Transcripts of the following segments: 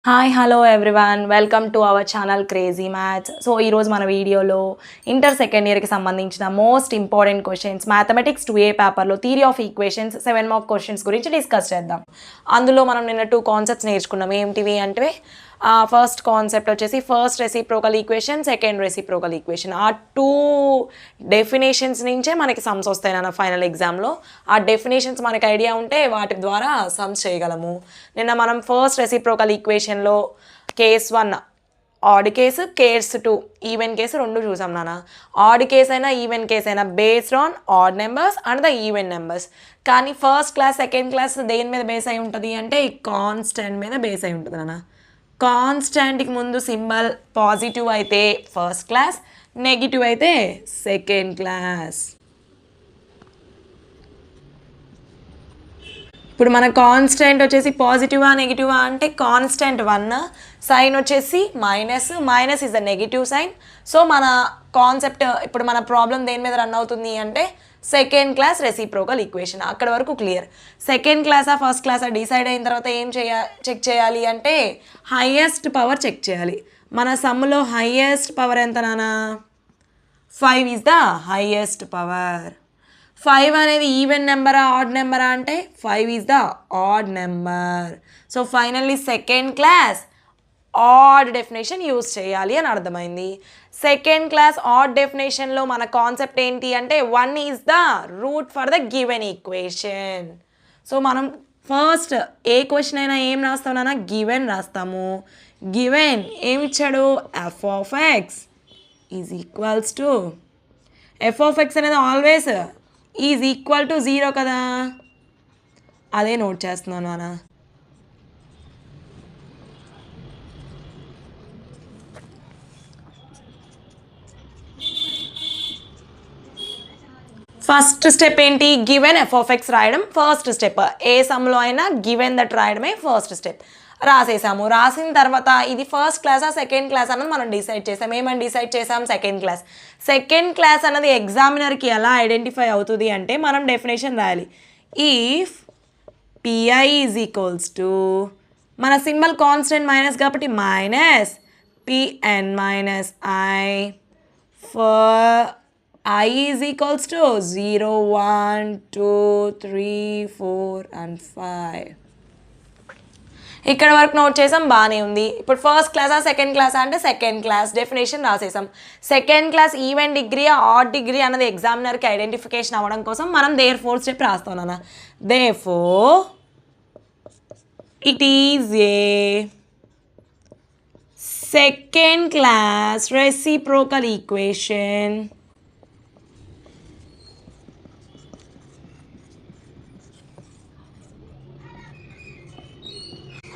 Hi hello everyone welcome to our channel crazy maths. So ఈరోజు మన వీడియోలో inter second ఇయర్కి సంబంధించిన most important questions mathematics 2A పేపర్లో theory of equations 7 mark questions గురించి discuss చేద్దాం. అందులో మనం నిన్న 2 కాన్సెప్ట్స్ నేర్చుకున్నాం. ఏంటివి అంటే ఫస్ట్ కాన్సెప్ట్ వచ్చేసి first reciprocal equation, second reciprocal equation. ఆ 2 డెఫినేషన్స్ నుంచే మనకి సమ్స్ వస్తాయి నాన్న ఫైనల్ ఎగ్జామ్లో. ఆ డెఫినేషన్స్ మనకి ఐడియా ఉంటే వాటి ద్వారా సమ్స్ చేయగలము. నిన్న మనం ఫస్ట్ రెసిప్రోకల్ ఈక్వేషన్లో case 1 odd case, case 2 even case రెండు చూసాం నాన్న. ఆడ్ కేస్ అయినా ఈవెన్ కేస్ అయినా based on odd numbers and the even numbers. కానీ ఫస్ట్ క్లాస్ సెకండ్ క్లాస్ దేని మీద బేస్ అయి ఉంటుంది అంటే కాన్స్టెంట్ మీద బేస్ అయి ఉంటుంది నాన్న. కాన్స్టెంట్కి ముందు సింబల్ పాజిటివ్ అయితే ఫస్ట్ క్లాస్, నెగిటివ్ అయితే సెకండ్ క్లాస్. ఇప్పుడు మన కాన్స్టెంట్ వచ్చేసి పాజిటివా నెగిటివా అంటే కాన్స్టెంట్ 1, సైన్ వచ్చేసి minus is the negative sign. So మన కాన్సెప్ట్ ఇప్పుడు మన ప్రాబ్లం దేని మీద రన్ అవుతుంది అంటే సెకండ్ క్లాస్ రెసిప్రోకల్ ఈక్వేషన్. అక్కడ వరకు క్లియర్. సెకండ్ క్లాసా ఫస్ట్ క్లాసా డిసైడ్ అయిన తర్వాత ఏం చెక్ చేయాలి అంటే హైయెస్ట్ పవర్ చెక్ చేయాలి. మన సమ్ములో హైయెస్ట్ పవర్ ఎంత నానా? 5 ఈజ్ ద హైయెస్ట్ పవర్. 5 అనేది ఈవెన్ నెంబరా ఆడ్ నెంబరా అంటే 5 is the odd number. So finally second class odd definition use చేయాలి అని అర్థమైంది. సెకండ్ క్లాస్ ఆడ్ డెఫినేషన్లో మన కాన్సెప్ట్ ఏంటి అంటే 1 is the root for the given equation. So మనం ఫస్ట్ ఏ క్వశ్చన్ అయినా ఏం రాస్తామన్నా గివెన్ రాస్తాము. గివెన్ ఏమి ఇచ్చాడు? F of x is equals to F of X అనేది ఆల్వేస్ ఈజ్ ఈక్వల్ టు 0 కదా, అదే నోట్ చేస్తున్నాను నాన్న. ఫస్ట్ స్టెప్ ఏంటి? గివెన్ ఎఫ్ ఆఫ్ ఎక్స్ రాయడం ఫస్ట్ స్టెప్. ఏ సమ్లో అయినా గివెన్ దట్ రాయడమే ఫస్ట్ స్టెప్. రాసేసాము. రాసిన తర్వాత ఇది ఫస్ట్ క్లాసా సెకండ్ క్లాస్ అన్నది మనం డిసైడ్ చేసాం. ఏమని డిసైడ్ చేసాం? Second class. సెకండ్ క్లాస్ అన్నది ఎగ్జామినర్కి ఎలా ఐడెంటిఫై అవుతుంది అంటే మనం డెఫినేషన్ రాయాలి. If pi is equals to మన సింబల్ కాన్స్టెంట్ మైనస్ కాబట్టి minus PN minus I for I is equals to 0, 1, 2, 3, 4 and 5. ఇక్కడ వరకు నోట్ చేసాం, బాగానే ఉంది. ఇప్పుడు ఫస్ట్ క్లాసా సెకండ్ క్లాసా అంటే సెకండ్ క్లాస్ డెఫినేషన్ రాసేసాం. Second class even degree odd degree అన్నది ఎగ్జామినర్కి ఐడెంటిఫికేషన్ అవ్వడం కోసం మనం దేర్ ఫోర్ స్టెప్ రాస్తాం నాన్న. Therefore it is a second class reciprocal equation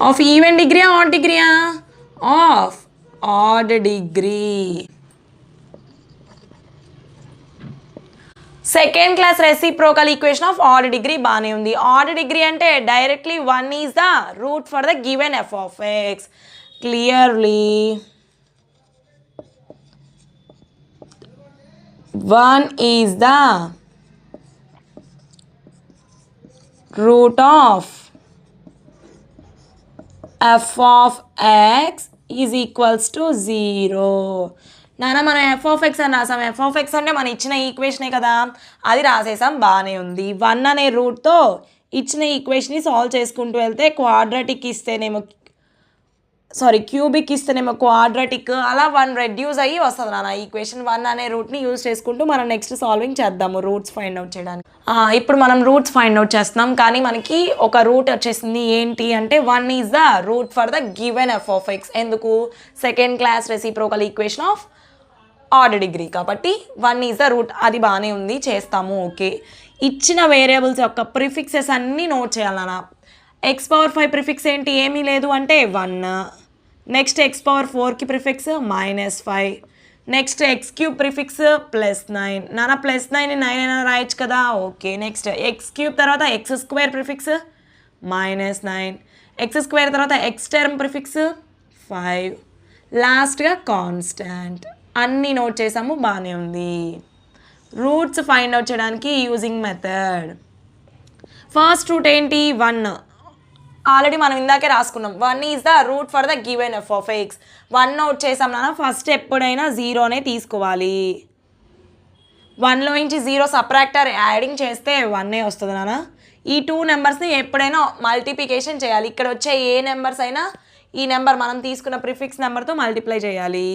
of even degree or odd degree? Of odd degree. Second class reciprocal equation of odd degree బాగానే ఉంది. Odd degree అంటే directly 1 is the root for the given f of x. Clearly 1 is the root of f of x is equals to 0. నాన్న మనం F of X అని రాసాం. F of X అంటే మనం ఇచ్చిన ఈక్వేషనే కదా, అది రాసేసాం, బాగానే ఉంది. 1 అనే రూట్తో ఇచ్చిన ఈక్వేషన్ని సాల్వ్ చేసుకుంటూ వెళ్తే క్వాడ్రాటిక్ ఇస్తేనేమో క్యూబిక్ ఇస్తేనేమో క్వాడ్రాటిక్, అలా 1 రెడ్యూస్ అయ్యి వస్తుంది నాన్న ఈక్వేషన్. 1 అనే రూట్ని యూజ్ చేసుకుంటూ మనం నెక్స్ట్ సాల్వింగ్ చేద్దాము రూట్స్ ఫైండ్ అవుట్ చేయడానికి. ఇప్పుడు మనం రూట్స్ ఫైండ్ అవుట్ చేస్తున్నాం, కానీ మనకి ఒక రూట్ వచ్చేసింది. ఏంటి అంటే 1 is the root for the given f of x. ఎందుకు? Second class reciprocal equation of odd degree కాబట్టి 1 ఈజ్ ద రూట్. అది బాగానే ఉంది, చేస్తాము. ఓకే, ఇచ్చిన వేరియబుల్స్ యొక్క ప్రిఫిక్సెస్ అన్నీ నోట్ చేయాలన్నా. ఎక్స్ పవర్ 5 ప్రిఫిక్స్ ఏంటి? ఏమీ లేదు అంటే 1. నెక్స్ట్ ఎక్స్ పవర్ 4కి prefix -5. Next X cube prefix +9. నాన్న +9ని 9 అయినా రాయొచ్చు కదా. ఓకే, నెక్స్ట్ ఎక్స్ క్యూబ్ తర్వాత X square prefix -9. X square తర్వాత ఎక్స్ టర్మ్ ప్రిఫిక్స్ 5. లాస్ట్గా కాన్స్టాంట్. అన్నీ నోట్ చేసాము, బాగానే ఉంది. రూట్స్ ఫైండ్ అవుట్ చేయడానికి యూజింగ్ మెథడ్. ఫస్ట్ రూట్ ఏంటి? 1. ఆల్రెడీ మనం ఇందాకే రాసుకున్నాం 1 is the root for the given f of X 1 note చేసాం నాన్న ఫస్ట్ ఎప్పుడైనా జీరోనే తీసుకోవాలి 1లో నుంచి 0 సబ్ట్రాక్టర్ యాడింగ్ చేస్తే 1 వస్తుంది నాన్న ఈ 2 నెంబర్స్ని ఎప్పుడైనా మల్టిప్లికేషన్ చేయాలి ఇక్కడ వచ్చే ఏ నెంబర్స్ అయినా ఈ నెంబర్ మనం తీసుకున్న ప్రిఫిక్స్ నెంబర్తో మల్టిప్లై చేయాలి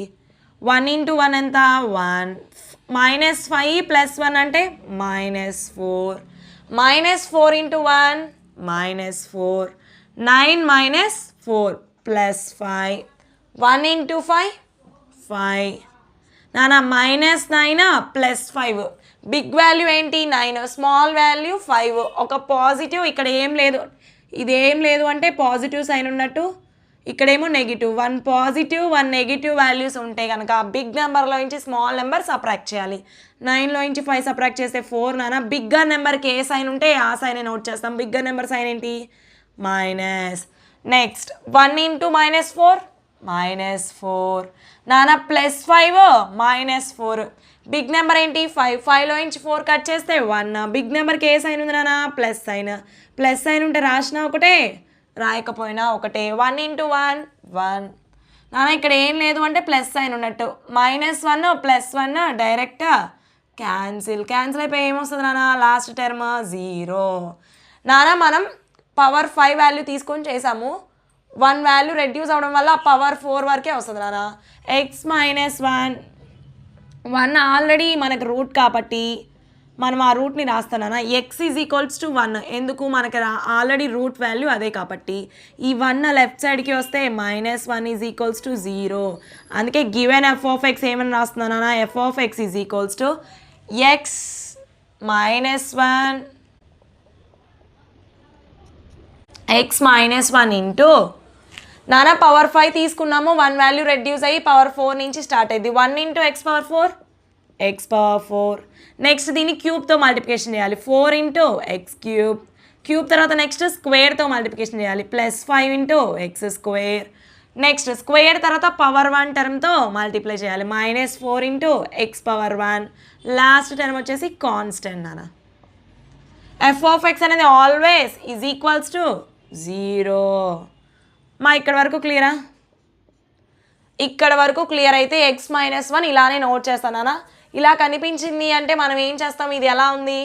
1 ఇంటూ 1 ఎంత 1 -5 + 1 అంటే -4 -4 ఇంటూ 1 -4 9 - 4 +5 1 ఇంటూ 5 5 నానా -9 +5 బిగ్ వాల్యూ ఏంటి 9 స్మాల్ వాల్యూ 5 ఒక పాజిటివ్ ఇక్కడ ఏం లేదు ఇదేం లేదు అంటే పాజిటివ్ సైన్ ఉన్నట్టు ఇక్కడేమో నెగిటివ్ 1 పాజిటివ్ 1 నెగిటివ్ వాల్యూస్ ఉంటే కనుక బిగ్ నెంబర్లో నుంచి స్మాల్ నెంబర్ సబ్ట్రాక్ట్ చేయాలి 9లో నుంచి 5 సబ్ట్రాక్ట్ చేస్తే 4 నానా బిగ్గర్ నెంబర్కి ఏ సైన్ ఉంటే ఆ సైన్ నోట్ చేస్తాం బిగ్గర్ నెంబర్ సైన్ ఏంటి మైనస్ నెక్స్ట్ 1 ఇంటూ -4 -4 నానా +5 -4 బిగ్ నెంబర్ ఏంటి 5లో నుంచి 4 కట్ చేస్తే 1 బిగ్ నెంబర్కి ఏ సైన్ ఉంది నానా ప్లస్ సైన్ ఉంటే రాసినా ఒకటే రాయకపోయినా ఒకటే 1 ఇంటూ 1 1 నానా ఇక్కడ ఏం లేదు అంటే ప్లస్ సైన్ ఉన్నట్టు -1 +1 డైరెక్ట్ క్యాన్సిల్ అయిపోయి ఏమొస్తుంది నానా లాస్ట్ టర్మ్ 0 నానా మనం పవర్ 5 వాల్యూ తీసుకొని చేసాము 1 వాల్యూ రెడ్యూస్ అవ్వడం వల్ల పవర్ 4 వరకే వస్తుంది నాన్న x - 1 ఆల్రెడీ మనకు రూట్ కాబట్టి మనం ఆ రూట్ని రాస్తానా x = 1 ఎందుకు మనకి ఆల్రెడీ రూట్ వాల్యూ అదే కాబట్టి ఈ 1 లెఫ్ట్ సైడ్కి వస్తే -1 = 0 అందుకే గివెన్ ఎఫ్ ఆఫ్ ఎక్స్ ఏమని రాస్తున్నానా f of x = x - 1 x - 1 into నానా పవర్ 5 తీసుకున్నాము 1 వాల్యూ రెడ్యూస్ అయ్యి పవర్ 4 నుంచి స్టార్ట్ అయింది 1 ఇంటూ x పవర్ 4 నెక్స్ట్ దీన్ని క్యూబ్తో మల్టిప్లికేషన్ చేయాలి 4 ఇంటూ x క్యూబ్ తర్వాత నెక్స్ట్ స్క్వేర్తో మల్టిప్లికేషన్ చేయాలి +5 ఇంటూ x² నెక్స్ట్ స్క్వేర్ తర్వాత పవర్ 1 టర్మ్తో మల్టిప్లై చేయాలి -4 into x power 1 last term వచ్చేసి కాన్స్టెంట్ నాన్న ఎఫ్ ఆఫ్ ఎక్స్ అనేది ఆల్వేస్ = 0 మా ఇక్కడ వరకు క్లియరా ఇక్కడ వరకు క్లియర్ అయితే x - 1 ఇలానే నోట్ చేస్తానా ఇలా కనిపించింది అంటే మనం ఏం చేస్తాం ఇది ఎలా ఉంది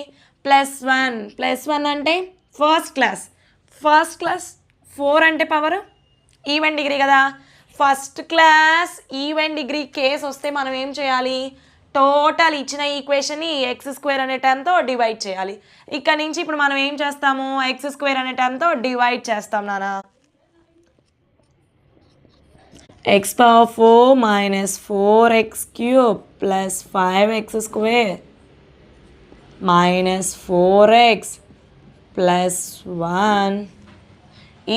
+1 అంటే ఫస్ట్ క్లాస్ 4 అంటే పవర్ ఈవెన్ డిగ్రీ కదా first class even degree case వస్తే మనం ఏం చేయాలి టోటల్ ఇచ్చిన ఈక్వేషన్ని x² అనే టర్మ్తో డివైడ్ చేయాలి ఇక్కడ నుంచి ఇప్పుడు మనం ఏం చేస్తాము x² అనే టర్మ్తో డివైడ్ చేస్తాం నాన్న x power 4 minus 4x cube plus 5x² minus 4x plus 1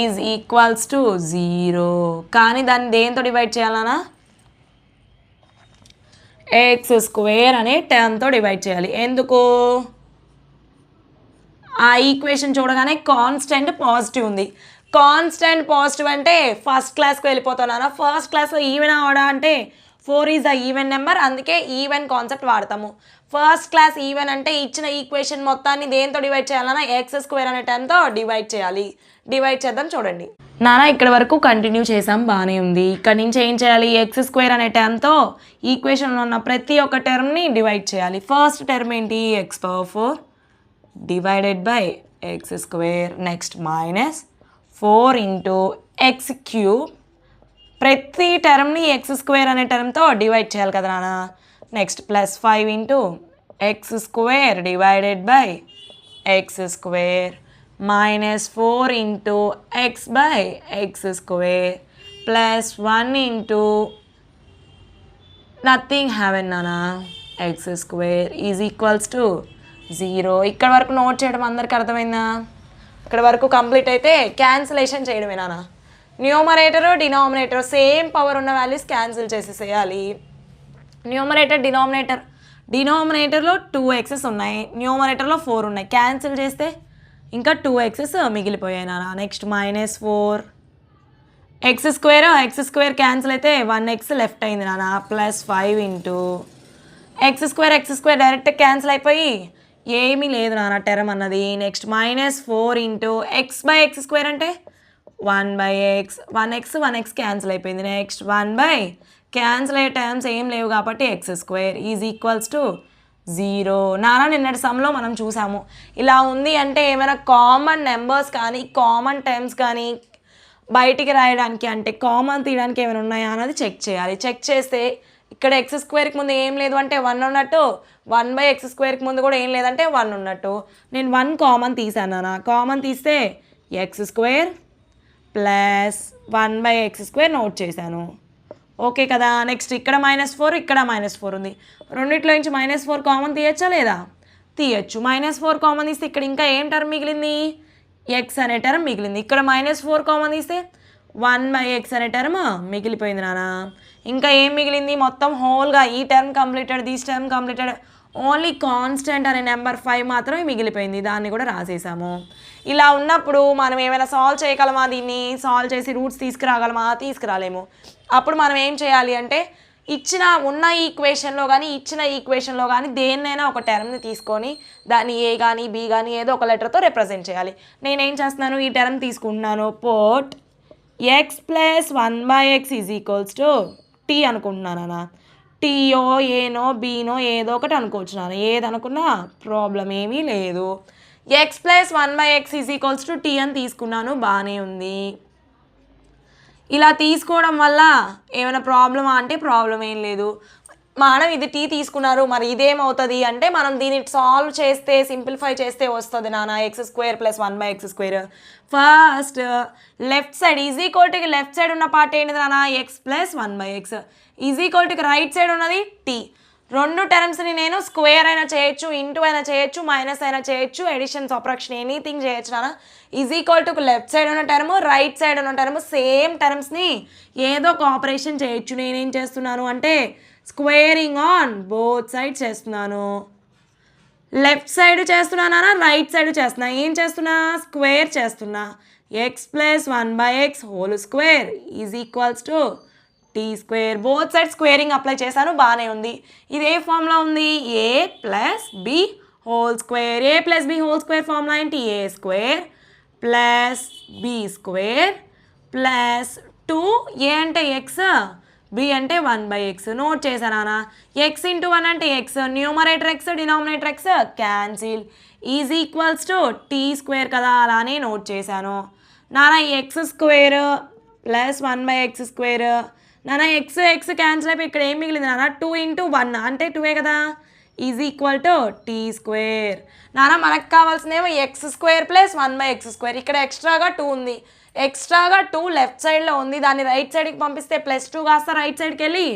is equals to 0 కానీ దాన్ని దేంతో డివైడ్ చేయాలన్నా x² అనే టర్మ్తో డివైడ్ చేయాలి ఎందుకు ఆ ఈక్వేషన్ చూడగానే కాన్స్టెంట్ పాజిటివ్ ఉంది కాన్స్టెంట్ పాజిటివ్ అంటే ఫస్ట్ క్లాస్కి వెళ్ళిపోతున్నాను ఫస్ట్ క్లాస్లో ఈవెన్ అవడా అంటే 4 ఈజ్ ద ఈవెన్ నెంబర్ అందుకే ఈవెన్ కాన్సెప్ట్ వాడతాము ఫస్ట్ క్లాస్ ఈవెన్ అంటే ఇచ్చిన ఈక్వేషన్ మొత్తాన్ని దేంతో డివైడ్ చేయాలన్నా x² అనే టర్మ్తో డివైడ్ చేయాలి డివైడ్ చేద్దాం చూడండి నాన్న ఇక్కడ వరకు కంటిన్యూ చేసాం బాగానే ఉంది ఇక్కడ నుంచి ఏం చేయాలి x² అనే టర్మ్తో ఈక్వేషన్లో ఉన్న ప్రతి ఒక్క టర్మ్ని డివైడ్ చేయాలి ఫస్ట్ టర్మ్ ఏంటి x power 4 divided by x² next -4 into x³ ప్రతి టర్మ్ని x² అనే టర్మ్తో డివైడ్ చేయాలి కదా నాన్న next +5 into x² divided by x² -4 into x by x² +1 into nothing haven't నాన్న x² ఈజ్ ఈక్వల్స్ టు 0 ఇక్కడ వరకు నోట్ చేయడం అందరికి అర్థమైందా ఇక్కడ వరకు కంప్లీట్ అయితే క్యాన్సిలేషన్ చేయడమే నాన్న న్యూమరేటర్ డినామినేటర్ సేమ్ పవర్ ఉన్న వాల్యూస్ క్యాన్సిల్ చేసేసేయాలి న్యూమరేటర్ డినామినేటర్లో 2x's ఉన్నాయి న్యూమరేటర్లో 4 ఉన్నాయి క్యాన్సిల్ చేస్తే ఇంకా 2x's మిగిలిపోయాయి నాన్న నెక్స్ట్ -4 x² క్యాన్సిల్ అయితే 1x లెఫ్ట్ అయింది నాన్న +5 ఇంటూ x² డైరెక్ట్ క్యాన్సిల్ అయిపోయి ఏమీ లేదు నాన్న టర్మ్ అన్నది next -4 into x by x² అంటే 1/x 1x క్యాన్సిల్ అయిపోయింది. నెక్స్ట్ 1 క్యాన్సిల్ అయ్యే టర్మ్స్ ఏం లేవు కాబట్టి x² ఈజ్ ఈక్వల్స్ టు 0. నానా నిన్నటి సమ్లో మనం చూసాము. ఇలా ఉంది అంటే ఏమైనా కామన్ నెంబర్స్ కానీ కామన్ టర్మ్స్ కానీ బయటికి రాయడానికి అంటే కామన్ తీయడానికి ఏమైనా ఉన్నాయా అన్నది చెక్ చేయాలి. చెక్ చేస్తే ఇక్కడ x²కి ముందు ఏం లేదు అంటే 1 ఉన్నట్టు, 1/x² ముందు కూడా ఏం లేదంటే 1 ఉన్నట్టు. నేను 1 కామన్ తీసాను నాన్న. కామన్ తీస్తే x² ప్లస్ 1/x² నోట్ చేశాను. ఓకే కదా. నెక్స్ట్ ఇక్కడ -4 ఇక్కడ -4 ఉంది. రెండిట్లో నుంచి -4 కామన్ తీయచ్చా లేదా? తీయచ్చు. -4 కామన్ తీస్తే ఇక్కడ ఇంకా ఏం టర్మ్ మిగిలింది? x అనే టర్మ్ మిగిలింది. ఇక్కడ -4 కామన్ తీస్తే 1/x అనే టర్మ్ మిగిలిపోయింది నాన్న. ఇంకా ఏం మిగిలింది? మొత్తం హోల్గా ఈ term completed, this term completed, only constant అనే నెంబర్ 5 మాత్రమే మిగిలిపోయింది. దాన్ని కూడా రాసేసాము. ఇలా ఉన్నప్పుడు మనం ఏమైనా సాల్వ్ చేయగలమా? దీన్ని సాల్వ్ చేసి రూట్స్ తీసుకురాగలమా? తీసుకురాలేము. అప్పుడు మనం ఏం చేయాలి అంటే ఉన్న ఈక్వేషన్లో కానీ దేన్నైనా ఒక టర్మ్ని తీసుకొని దాన్ని ఏ కానీ బి కానీ ఏదో ఒక లెటర్తో రిప్రజెంట్ చేయాలి. నేనేం చేస్తున్నాను? ఈ టర్మ్ తీసుకుంటున్నాను. Put x plus 1/x is equals to t అనుకుంటున్నాను. టీయో ఏనో బీనో ఏదో ఒకటి అనుకోవచ్చు నాన్న. ఏది అనుకున్నా ప్రాబ్లం ఏమీ లేదు. x plus 1/x is equals to t అని తీసుకున్నాను. బాగానే ఉంది. ఇలా తీసుకోవడం వల్ల ఏమైనా ప్రాబ్లమా అంటే ప్రాబ్లం ఏం లేదు. మనం ఇది టీ తీసుకున్నారు, మరి ఇదేమవుతుంది అంటే మనం దీన్ని సాల్వ్ చేస్తే సింప్లిఫై చేస్తే వస్తుంది నాన్న x² plus 1/x². First left side is ఈక్వల్టీకి లెఫ్ట్ సైడ్ ఉన్న పార్ట్ ఏంటి నాన్న? x ప్లస్ 1/x ఈజ్ ఈక్వల్టీకి రైట్ సైడ్ ఉన్నది టీ. రెండు టర్మ్స్ని నేను స్క్వేర్ అయినా చేయొచ్చు, ఇంటూ అయినా చేయొచ్చు, మైనస్ అయినా చేయొచ్చు, ఎడిషన్ సబ్ట్రాక్షన్ ఎనీథింగ్ చేయొచ్చు నాన్న. Is equal to left side ఉన్న టర్మ్ రైట్ సైడ్ ఉన్న టర్మ్ సేమ్ టర్మ్స్ని ఏదో ఒక ఆపరేషన్ చేయొచ్చు. నేనేం చేస్తున్నాను అంటే స్క్వేరింగ్ ఆన్ బోత్ సైడ్ చేస్తున్నాను. లెఫ్ట్ సైడ్ చేస్తున్నానా రైట్ సైడ్ చేస్తున్నా? ఏం చేస్తున్నా? స్క్వేర్ చేస్తున్నా. x plus 1/x whole square is equals to t². Both side squaring apply చేశాను. బాగానే ఉంది. ఇది ఏ ఫార్ములా ఉంది? a plus b whole square. a plus b whole square formula ఏంటి? a² plus b² plus 2a అంటే x, b అంటే 1/x. Note చేశానా? x into 1 అంటే x, numerator x denominator x cancel is equals to t² కదా, అలానే note చేశాను నానా. x² plus 1/x². నాన్న x క్యాన్సిల్ అయిపోయి ఇక్కడ ఏం మిగిలింది నాన్న? 2 ఇంటూ 1 అంటే 2 కదా, ఈజ్ ఈక్వల్ టు t². నాన్న మనకు కావాల్సిందేమో x² ప్లస్ 1/x². ఇక్కడ ఎక్స్ట్రాగా 2 ఉంది. ఎక్స్ట్రాగా 2 లెఫ్ట్ సైడ్లో ఉంది. దాన్ని రైట్ సైడ్కి పంపిస్తే +2 కాస్త రైట్ సైడ్కి వెళ్ళి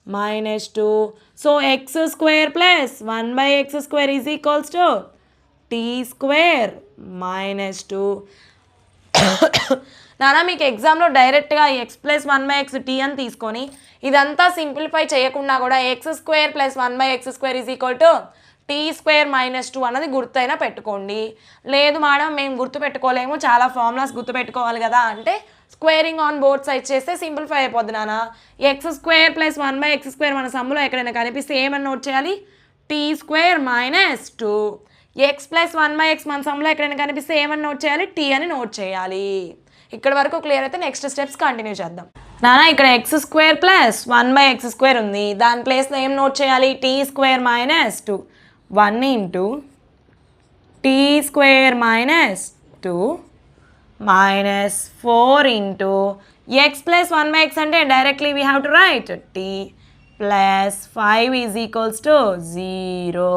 -2. So x² plus 1/x² is equals to t² -2. నానా మీకు ఎగ్జామ్లో డైరెక్ట్గా x ప్లస్ 1/x టీ అని తీసుకొని ఇదంతా సింప్లిఫై చేయకుండా కూడా x² plus 1/x² is equal to t² -2 అన్నది గుర్తైనా పెట్టుకోండి. లేదు మేడం మేము గుర్తు పెట్టుకోలేము, చాలా ఫార్ములాస్ గుర్తు పెట్టుకోవాలి కదా అంటే స్క్వేరింగ్ ఆన్ బోత్ సైడ్స్ చేస్తే సింప్లిఫై అయిపోద్ది నాన్న. x² ప్లస్ 1/x² మన సమ్ములో ఎక్కడైనా కనిపిస్తే ఏమని నోట్ చేయాలి? t² -2. x ప్లస్ 1/x మన సమ్ములో ఎక్కడైనా కనిపిస్తే ఏమని నోట్ చేయాలి? t అని నోట్ చేయాలి. ఇక్కడ వరకు క్లియర్ అయితే నెక్స్ట్ స్టెప్స్ కంటిన్యూ చేద్దాం నానా. ఇక్కడ x² ప్లస్ 1/x² ఉంది. దాని ప్లేస్లో ఏం నోట్ చేయాలి? t² -2. 1 into t² -2 -4 into x plus 1/x అంటే directly we have to right t plus 5 is equals to 0.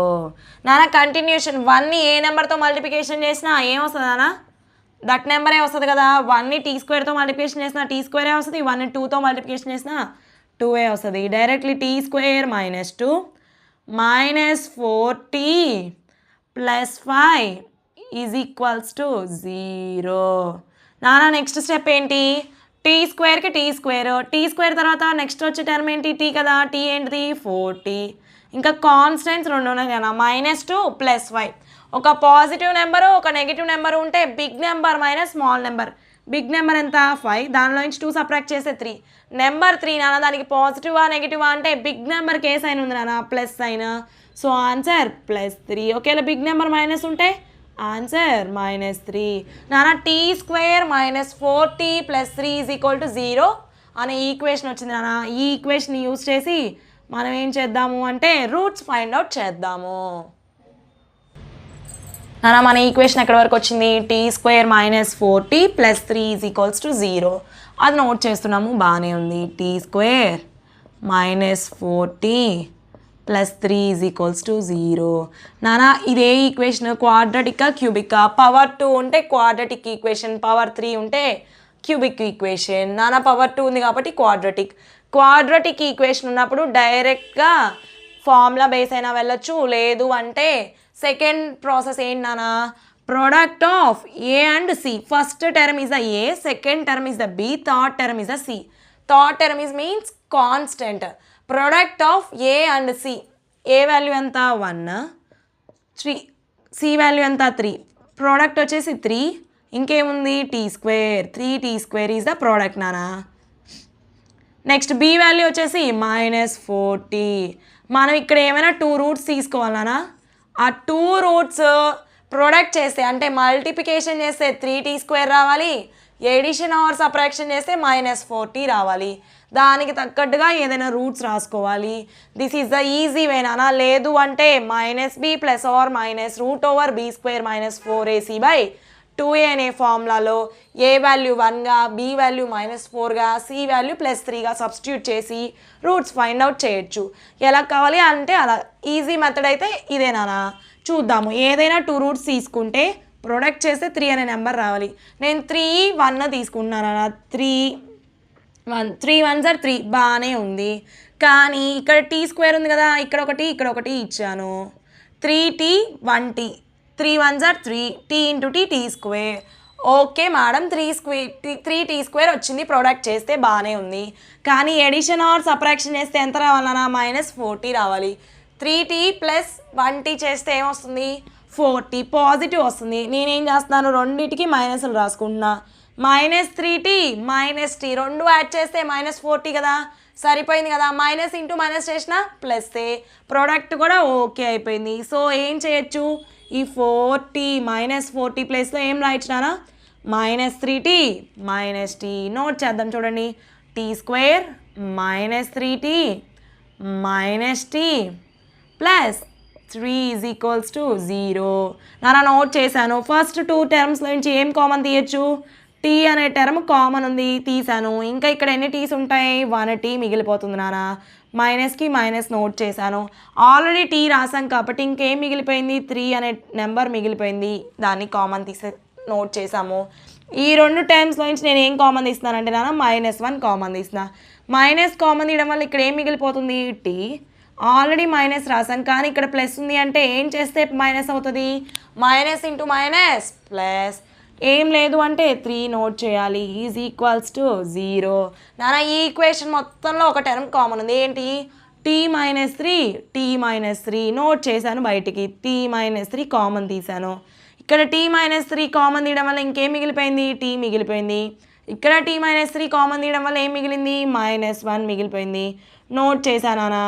నానా కంటిన్యూషన్ 1ని ఏ నెంబర్తో మల్టిప్లికేషన్ చేసినా ఏమొస్తుంది నానా? దట్ నెంబరే వస్తుంది కదా. 1ని t²తో మల్టిప్లికేషన్ చేసిన t² వస్తుంది, 1ని 2తో మల్టిప్లికేషన్ చేసిన 2 వస్తుంది. Directly t² -2 -4t plus 5 is equals to 0. నానా నెక్స్ట్ స్టెప్ ఏంటి? t²కి t² తర్వాత నెక్స్ట్ వచ్చే టర్మ్ ఏంటి? t కదా. t ఏంటిది? 4t. ఇంకా కాన్స్టెంట్స్ 2 ఉన్నాయి కదా, -2 ప్లస్ 5. ఒక పాజిటివ్ నెంబరు ఒక నెగిటివ్ నెంబర్ ఉంటే big number minus small number. Big number ఎంత? 5. దానిలో నుంచి 2 సబ్ట్రాక్ట్ చేస్తే 3. నెంబర్ 3 నాన్న. దానికి పాజిటివా నెగిటివా అంటే బిగ్ నెంబర్కి ఏ సైన్ ఉంది నాన్న? Plus sign. So answer +3. ఒకవేళ బిగ్ నెంబర్ మైనస్ ఉంటే ఆన్సర్ -3. నాన్న టీ స్క్వేర్ -4t + 3 = 0 అనే ఈక్వేషన్ వచ్చింది నాన్న. ఈ ఈక్వేషన్ యూజ్ చేసి మనం ఏం చేద్దాము అంటే రూట్స్ ఫైండ్ అవుట్ చేద్దాము. నాన్న మన ఈక్వేషన్ ఎక్కడి వరకు వచ్చింది? T square -4t + 3 = 0. అది నోట్ చేస్తున్నాము, బాగానే ఉంది. T square -4t + 3 = 0. నానా ఇదే ఈక్వేషన్ క్వాడ్రాటికా క్యూబికా? పవర్ 2 ఉంటే క్వాడ్రాటిక్ ఈక్వేషన్, పవర్ 3 ఉంటే క్యూబిక్ ఈక్వేషన్. నానా పవర్ 2 ఉంది కాబట్టి క్వాడ్రాటిక్. క్వాడ్రాటిక్ ఈక్వేషన్ ఉన్నప్పుడు డైరెక్ట్గా ఫార్ములా బేస్ అయినా వెళ్ళొచ్చు, లేదు అంటే సెకండ్ ప్రాసెస్ ఏంటి నానా? Product of A and C. First term is the A, second term is the B, third term is the C. Third term is means constant. Product of A and C. A value ఎంత? 1, 3. C value ఎంత? 3. Product వచ్చేసి 3. ఇంకేముంది? T square. 3t² is the product నానా. Next B value వచ్చేసి -40. మనం ఇక్కడ ఏమైనా 2 roots తీసుకోవాలనా? ఆ 2 రూట్స్ ప్రొడక్ట్ చేస్తే అంటే మల్టిప్లికేషన్ చేస్తే 3t² రావాలి, ఎడిషన్ ఆర్ సబ్ట్రాక్షన్ చేస్తే -40 రావాలి. దానికి తగ్గట్టుగా ఏదైనా రూట్స్ రాసుకోవాలి. This is the easy way నానా. లేదు అంటే -b + or -√b² - 4ac/2a అనే ఫార్ములాలో ఏ వాల్యూ 1గా, బి వాల్యూ -4గా, సి వాల్యూ +3గా సబ్స్టిట్యూట్ చేసి రూట్స్ ఫైండ్ అవుట్ చేయొచ్చు. ఎలా కావాలి అంటే అలా. ఈజీ మెథడ్ అయితే ఇదే నానా. చూద్దాము. ఏదైనా 2 రూట్స్ తీసుకుంటే ప్రొడక్ట్ చేస్తే 3 అనే నెంబర్ రావాలి. నేను 3, 1 తీసుకుంటున్నాను. 3 1s are 3 బాగానే ఉంది. కానీ ఇక్కడ టీ స్క్వేర్ ఉంది కదా, ఇక్కడ ఒకటి ఇచ్చాను. 3t 1t, 3 1s are 3, t × t t². Okay madam, 3t² వచ్చింది ప్రొడక్ట్ చేస్తే బాగానే ఉంది. కానీ ఎడిషన్ ఆర్ సబ్ట్రాక్షన్ చేస్తే ఎంత రావాలన్నా? -40 రావాలి. 3t + 1t చేస్తే ఏమొస్తుంది? 40. పాజిటివ్ వస్తుంది. నేనేం చేస్తున్నాను? రెండింటికి మైనస్లు రాసుకుంటున్నా. -3t -t 2 యాడ్ చేస్తే -40 కదా, సరిపోయింది కదా. మైనస్ ఇంటూ మైనస్ చేసిన ప్లస్ే, ప్రోడక్ట్ కూడా ఓకే అయిపోయింది. సో ఏం చేయొచ్చు? ఈ 40 -40 ప్లేస్లో ఏం రాయించినానా? -3t -t. నోట్ చేద్దాం చూడండి. t² -3t -t + 3 = 0. నాన్న నోట్ చేశాను. ఫస్ట్ 2 టర్మ్స్లో నుంచి ఏం కామన్ తీయచ్చు? టీ అనే టర్మ్ కామన్ ఉంది, తీసాను. ఇంకా ఇక్కడ ఎన్ని టీస్ ఉంటాయి? 1t మిగిలిపోతుంది నాన్న. మైనస్కి మైనస్ నోట్ చేశాను. ఆల్రెడీ టీ రాసాం కాబట్టి ఇంకేం మిగిలిపోయింది? 3 అనే నెంబర్ మిగిలిపోయింది. దాన్ని కామన్ తీసే నోట్ చేసాము. ఈ 2 టర్మ్స్లో నుంచి నేను ఏం కామన్ తీస్తున్నానంటే నాన్న -1 కామన్ తీస్తున్నా. మైనస్ కామన్ తీయడం వల్ల ఇక్కడ ఏం మిగిలిపోతుంది? టీ. ఆల్రెడీ మైనస్ రాసాను కానీ ఇక్కడ ప్లస్ ఉంది అంటే ఏం చేస్తే మైనస్ అవుతుంది? Minus into minus plus. ఏం లేదు అంటే 3 నోట్ చేయాలి. = 0. నాన్న ఈ ఈక్వేషన్ మొత్తంలో ఒక టర్మ్ కామన్ ఉంది. ఏంటి? t - 3 నోట్ చేశాను బయటికి. t - 3 కామన్ తీశాను. ఇక్కడ t - 3 కామన్ తీయడం వల్ల ఇంకేం మిగిలిపోయింది? t మిగిలిపోయింది. ఇక్కడ t - 3 కామన్ తీయడం వల్ల ఏం మిగిలింది? -1 మిగిలిపోయింది. నోట్ చేశాను నాన్న.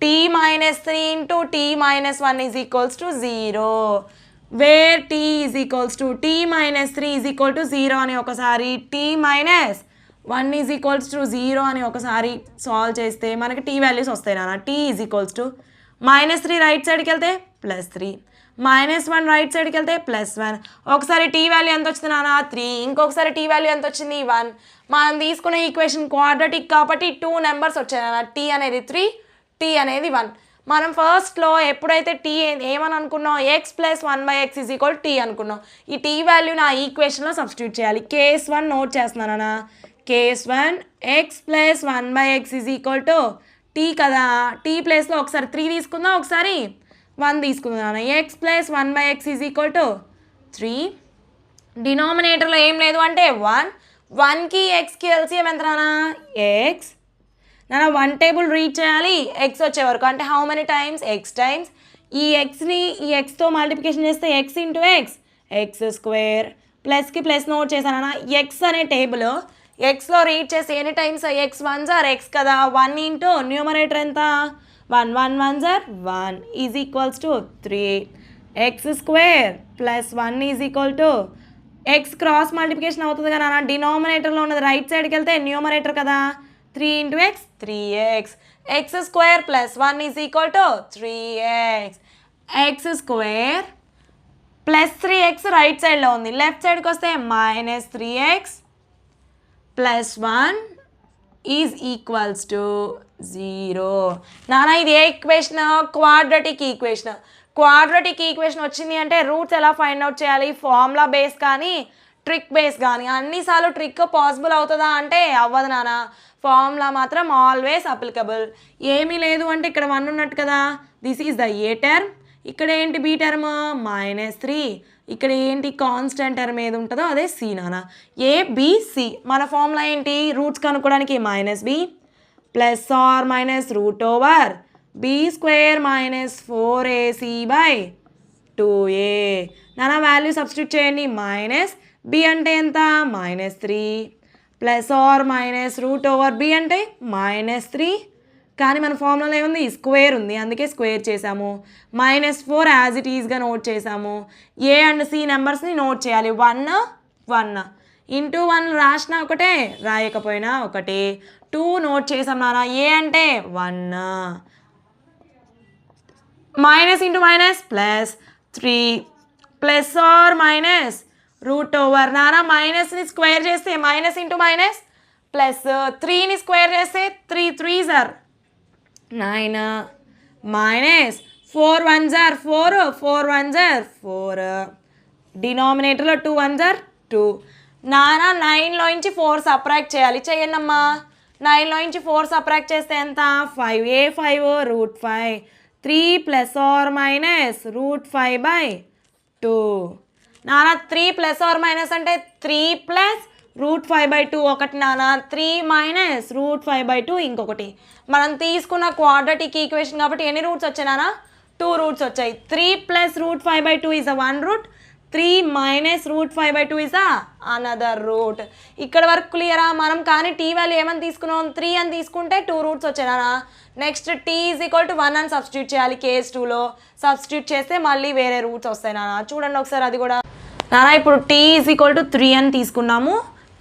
t - 3 × t - 1 = 0. Where t t - 3 0 అని ఒకసారి, t - 1 0 అని ఒకసారి సాల్వ్ చేస్తే మనకి t వాల్యూస్ వస్తాయి నాన్న. t -3 రైట్ సైడ్కి వెళ్తే +3, -1 రైట్ సైడ్కి వెళ్తే +1. ఒకసారి t వాల్యూ ఎంత వచ్చింది నాన్న? 3. ఇంకొకసారి t వాల్యూ ఎంత వచ్చింది? 1. మనం తీసుకునే ఈక్వేషన్ క్వాడ్రాటిక్ కాబట్టి 2 నెంబర్స్ వచ్చాయి నాన్న. t అనేది 3, t అనేది 1. మనం ఫస్ట్లో ఎప్పుడైతే టీ ఏమని అనుకున్నాం? x + 1/x = t అనుకున్నాం. ఈ టీ వాల్యూ నా ఈక్వేషన్లో సబ్స్టిట్యూట్ చేయాలి. కేస్ 1 నోట్ చేస్తున్నానా? కేస్ 1 x + 1/x = t కదా. t ప్లేస్లో ఒకసారి 3 తీసుకుందాం, ఒకసారి 1 తీసుకుందాం. x + 1/x = 3. డినామినేటర్లో ఏం లేదు అంటే 1. 1కి xకి ఎల్సిఎం ఎంత నాన్న? x. నాన్న 1 టేబుల్ రీచ్ చేయాలి x వచ్చే వరకు. అంటే how many times? x times. ఈ xని ఈ xతో మల్టిప్లికేషన్ చేస్తే x × x² ప్లస్కి ప్లస్ నోట్ చేశానన్నా. x అనే టేబుల్ xలో రీచ్ చేసి ఎన్ని times? x 1s are x కదా. 1 × న్యూమరేటర్ ఎంత? 1 1 1s are 1 = 3. X square plus 1 is equal to X cross multiplication అవుతుంది కదా నాన్న, డినామినేటర్లో ఉన్నది రైట్ సైడ్కి వెళ్తే న్యూమరేటర్ కదా, 3 into x 3x, x square plus 1 is equal to 3x, x square plus 3x right సైడ్లో ఉంది, లెఫ్ట్ సైడ్కి వస్తే minus 3x plus 1 is equals to 0. నాన్న ఇది ఏ equation? Quadratic equation. Quadratic equation వచ్చింది అంటే రూట్స్ ఎలా ఫైండ్ అవుట్ చేయాలి? ఫార్ములా బేస్ కానీ ట్రిక్ బేస్ కానీ. అన్నిసార్లు ట్రిక్ పాసిబుల్ అవుతుందా అంటే అవ్వదు నాన్న, ఫార్ములా మాత్రం ఆల్వేస్ అప్లికబుల్. ఏమీ లేదు అంటే ఇక్కడ 1 ఉన్నట్టు కదా, this is the A term, ఇక్కడ ఏంటి బి టర్మ్ -3, ఇక్కడ ఏంటి కాన్స్టెంట్ టర్మ్ ఏది ఉంటుందో అదే సి నాన్న. ఏబిసి మన ఫార్ములా ఏంటి? రూట్స్ కనుక్కోవడానికి -b plus or minus root over B square minus 4ac/2a. నాన్న వాల్యూ సబ్స్టిట్యూట్ చేయండి. మైనస్ బి అంటే ఎంత? -3 plus or minus root over B అంటే -3, కానీ మన ఫార్ములాలో ఏముంది? స్క్వేర్ ఉంది, అందుకే స్క్వేర్ చేసాము. -4 యాజ్ ఇట్ ఈజ్గా నోట్ చేసాము. ఏ అండ్ సి నెంబర్స్ని నోట్ చేయాలి. 1 1 ఇంటూ 1 రాసినా ఒకటే, రాయకపోయినా ఒకటే. 2 నోట్ చేసాం నాన్న. ఏ అంటే 1, minus into minus plus 3 plus or minus root over. నాన్న మైనస్ని స్క్వేర్ చేస్తే మైనస్ ఇంటూ మైనస్ ప్లస్ 3ని స్క్వేర్ చేస్తే 3 3s are 9 minus 4 1s are 4 4 1s are 4, డినామినేటర్లో 2 1s are 2. నాన్న 9లో నుంచి 4 సబ్ట్రాక్ట్ చేయాలి. చేయండి అమ్మా. 9లో నుంచి 4 సబ్ట్రాక్ట్ చేస్తే ఎంత? 5a 5 root 5, 3 plus or minus root 5/2. నాన్న 3 ప్లస్ ఆర్ మైనస్ అంటే 3 ప్లస్ రూట్ 5/2 ఒకటి నాన్న, 3 మైనస్ రూట్ 5/2 ఇంకొకటి. మనం తీసుకున్న క్వాడ్రటిక్ ఈక్వేషన్ కాబట్టి ఎన్ని రూట్స్ వచ్చాయి నాన్న? 2 రూట్స్ వచ్చాయి. 3 plus root 5/2 is a 1 root, 3 minus root 5/2 is a another root. ఇక్కడ వరకు క్లియరా? మనం కానీ టీ వాల్యూ ఏమని తీసుకున్నాం? 3 అని తీసుకుంటే 2 రూట్స్ వచ్చాయి నాన్న. Next T is equal to 1 అని సబ్స్టిట్యూట్ చేయాలి. కేస్ 2లో సబ్స్టిట్యూట్ చేస్తే మళ్ళీ వేరే రూట్స్ వస్తాయి నాన్న. చూడండి ఒకసారి అది కూడా నాన్న. ఇప్పుడు టీ ఈజ్ ఈక్వల్ టు 3 అని తీసుకున్నాము,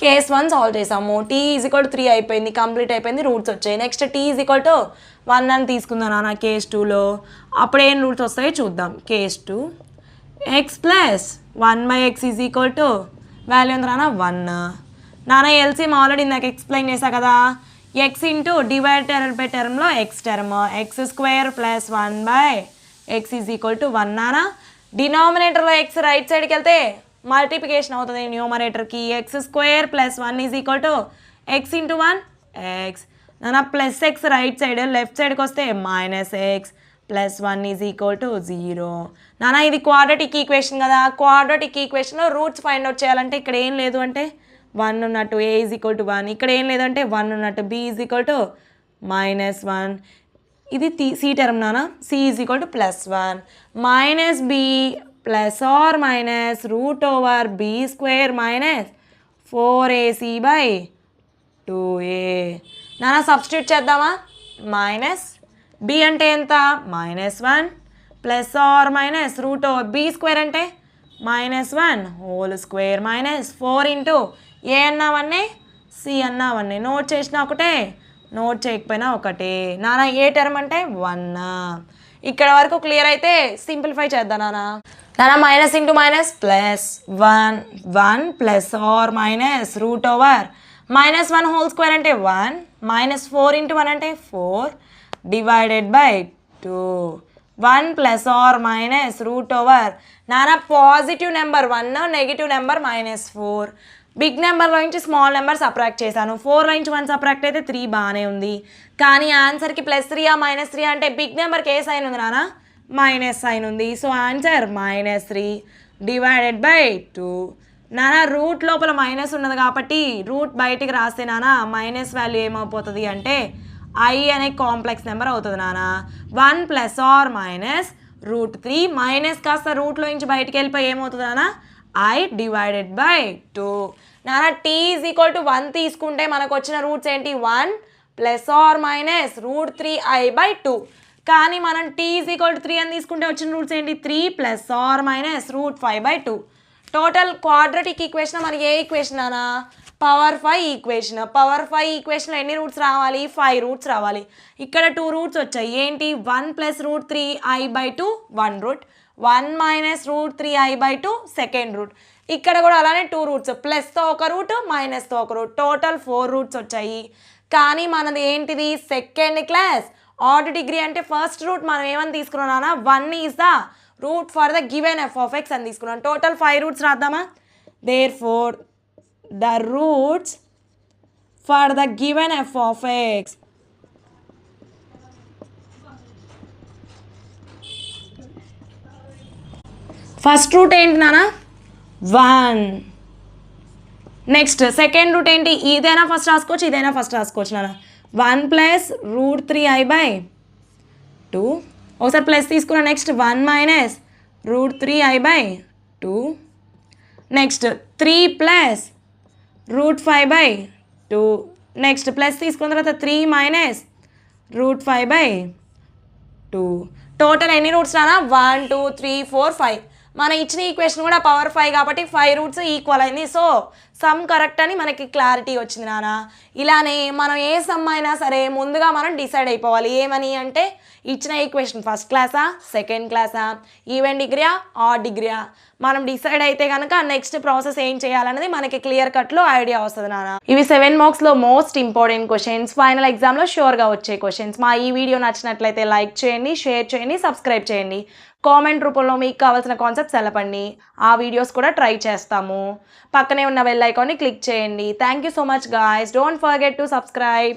కేస్ 1 సాల్వ్ చేసాము. టీ ఈజ్ ఈక్వల్ టు 3 అయిపోయింది, కంప్లీట్ అయిపోయింది, రూట్స్ వచ్చాయి. Next T is equal to 1 అని తీసుకుందాం నాన్న కేస్ 2లో. అప్పుడు ఏం రూట్స్ వస్తాయో చూద్దాం. Case 2 X plus 1/x is equal to value ఎంత నాన్న? 1. నాన్న ఎల్సిఎం ఆల్రెడీ నాకు ఎక్స్ప్లెయిన్ చేశా కదా, ఎక్స్ ఇంటూ డివైడర్ బై టర్మ్లో x term, x square plus 1/x is equal to 1 నాన్న. డినామినేటర్లో ఎక్స్ రైట్ సైడ్కి వెళ్తే మల్టిప్లికేషన్ అవుతుంది న్యూమరేటర్కి. X square plus 1 is equal to x into 1 x నాన్న, plus x right side, left సైడ్కి వస్తే minus x plus 1 is equal to 0. నాన్న ఇది క్వాడ్రటిక్ ఈక్వేషన్ కదా, క్వాడ్రటిక్ ఈక్వేషన్లో రూట్స్ ఫైండ్ అవుట్ చేయాలంటే ఇక్కడ ఏం లేదు అంటే 1 ఉన్నట్టు, ఏ ఈజ్ ఈక్వల్ టు 1, ఇక్కడ ఏం లేదంటే 1 ఉన్నట్టు, బి ఈజ్ ఈక్వల్ టు -1, ఇది సి టర్మ్ నాన్న. C is equal to +1 minus B plus or minus root over B square minus 4ac/2a. నాన్న సబ్స్టిట్యూట్ చేద్దామా? మైనస్ బి అంటే ఎంత? -1 plus or minus root over B square అంటే -1 whole square minus 4 into A అన్నా 1, C అన్నా 1. Note చేసినా ఒకటే, note చేయకపోయినా ఒకటే. నాన్న ఏ టర్మ్ అంటే 1. ఇక్కడ వరకు క్లియర్ అయితే సింప్లిఫై చేద్దాం నాన్న. నాన్న minus into minus plus 1 1 plus or minus root over -1 whole square అంటే 1 మైనస్ 4 ఇంటూ 1 అంటే 4 divided by 2, 1 plus or minus root over. నాన్న positive number 1, negative number -4. Big నెంబర్లో నుంచి స్మాల్ నెంబర్ సబ్ట్రాక్ట్ చేశాను. 4లో నుంచి 1 సబ్ట్రాక్ట్ అయితే 3 బాగానే ఉంది, కానీ ఆన్సర్కి +3 -3 అంటే బిగ్ నెంబర్కి ఏ సైన్ ఉంది నాన్న? మైనస్ సైన్ ఉంది. So answer -3 divided by 2. నాన్న రూట్ లోపల మైనస్ ఉన్నది కాబట్టి రూట్ బయటికి రాస్తే నాన్న మైనస్ వాల్యూ ఏమైపోతుంది అంటే ఐ అనే కాంప్లెక్స్ నెంబర్ అవుతుంది నాన్న. 1 ప్లస్ ఆర్ మైనస్ √3 మైనస్ కాస్త రూట్లో నుంచి బయటికి వెళ్ళిపోయి ఏమవుతుంది నాన్న? I divided by 2. నాన్న టీ ఈజ్ ఈక్వల్ టు 1 తీసుకుంటే మనకు వచ్చిన రూట్స్ ఏంటి? 1 ప్లస్ ఆర్ మైనస్ √3i/2. కానీ మనం t = 3 అని తీసుకుంటే వచ్చిన రూట్స్ ఏంటి 3 ± √5/2. టోటల్ క్వాడ్రటిక్ ఈక్వేషన్ మనకి ఏ ఈక్వేషన్ అనా పవర్ 5 ఈక్వేషన్. పవర్ 5 ఈక్వేషన్లో ఎన్ని రూట్స్ రావాలి 5 రూట్స్ రావాలి. ఇక్కడ 2 రూట్స్ వచ్చాయి ఏంటి 1 + √3i/2 1 route 1 - √3i/2 second route. ఇక్కడ కూడా అలానే 2 రూట్స్ ప్లస్తో ఒక రూట్ మైనస్తో ఒక రూట్ టోటల్ 4 రూట్స్ వచ్చాయి. కానీ మనది ఏంటిది సెకండ్ క్లాస్ ఆర్డ్ డిగ్రీ అంటే ఫస్ట్ రూట్ మనం ఏమని తీసుకున్నానా 1 is the root for the given f(x) అని తీసుకున్నాం. టోటల్ 5 రూట్స్ రాద్దామా therefore the roots for the given f(x) first root ఏంటి నానా 1. నెక్స్ట్ సెకండ్ రూట్ ఏంటి ఇదైనా ఫస్ట్ రాసుకోవచ్చు ఇదైనా ఫస్ట్ రాసుకోవచ్చు నాన్న 1 + √3i/2 ఒకసారి ప్లస్ తీసుకున్నా next 1 - √3i/2 next 3 + √5/2 next plus తీసుకున్న తర్వాత 3 - √5/2 టోటల్ ఎన్ని రూట్స్ రానా 1 2 3 4 5. మన ఇచ్చిన ఈక్వేషన్ కూడా పవర్ 5 కాబట్టి 5 రూట్స్ ఈక్వల్ అయింది. సో సమ్ కరెక్ట్ అని మనకి క్లారిటీ వచ్చింది నాన్న. ఇలానే మనం ఏ సమ్ అయినా సరే ముందుగా మనం డిసైడ్ అయిపోవాలి ఏమని అంటే ఇచ్చిన ఈక్వేషన్ ఫస్ట్ క్లాసా సెకండ్ క్లాసా ఈవెన్ డిగ్రీయా ఆడ్ డిగ్రీయా మనం డిసైడ్ అయితే కనుక నెక్స్ట్ ప్రాసెస్ ఏం చేయాలనేది మనకి క్లియర్ కట్లో ఐడియా వస్తుంది నాన్న. ఇవి 7 మార్క్స్లో మోస్ట్ ఇంపార్టెంట్ క్వశ్చన్స్ ఫైనల్ ఎగ్జామ్లో షూర్గా వచ్చే క్వశ్చన్స్. మా ఈ వీడియో నచ్చినట్లయితే లైక్ చేయండి షేర్ చేయండి సబ్స్క్రైబ్ చేయండి. కామెంట్ రూపంలో మీకు కావాల్సిన కాన్సెప్ట్స్ తెలపండి ఆ వీడియోస్ కూడా ట్రై చేస్తాము. పక్కనే ఉన్న బెల్ ఐకాన్ని క్లిక్ చేయండి. Thank you so much guys. Don't forget to subscribe.